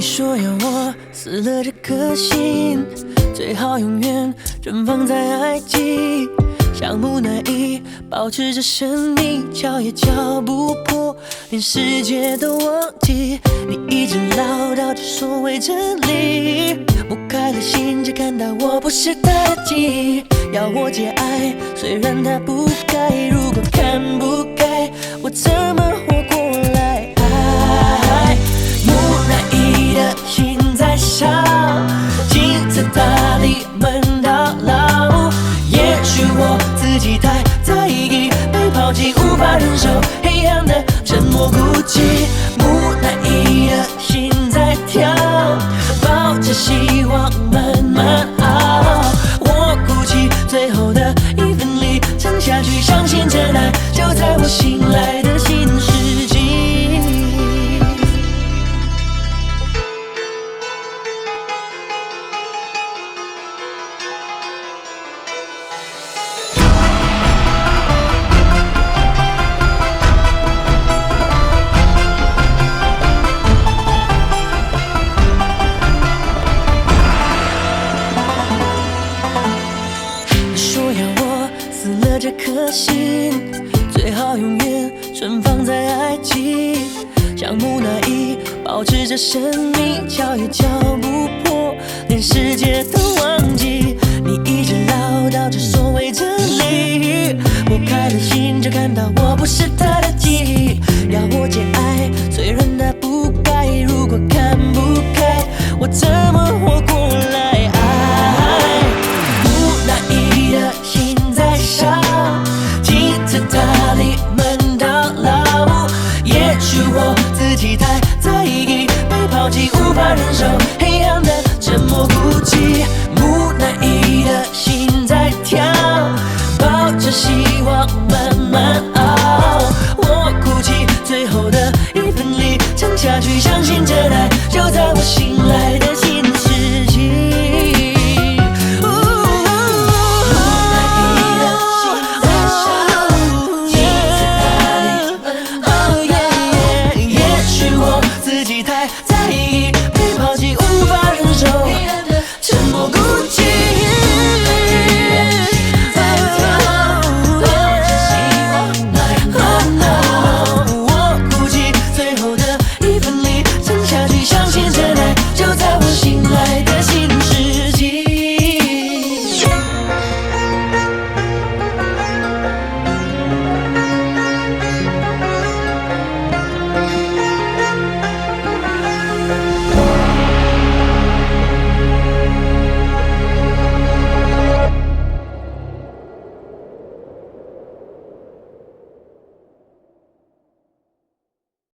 说要我死了这颗心，最好永远绽放在爱际，像木乃伊，保持着神秘，敲也敲不破，连世界都忘记。你一直唠叨着所谓真理，剥开了心，只看到我不是他的记忆。要我节哀，虽然他不该，如果看不开，我怎么活过来？爱木乃伊的心在烧，金字塔里门到老。也许我自己太在意，被抛弃无法忍受黑暗的沉默孤寂。木乃伊的心在跳，抱着希望慢慢熬。我鼓起最后的一份力，撑下去，相信真爱就在我醒来的新世纪。这颗心最好永远存放在爱际，像木乃伊，保持着神秘，敲也敲不破，连世界都忘记。你一直唠叨着所谓真理，剥开了心，只看到我不是他的记忆。要我节哀，虽然他不该，如果看不开，我怎么活过来？木乃伊的心在烧，塔里门到老。也许我自己太在意，被抛弃无法忍受黑暗的沉默孤寂。木乃伊的心在跳，抱着希望慢慢熬。我鼓起最后的一份力，撑下去，相信真爱就在我醒来的新世纪。自己太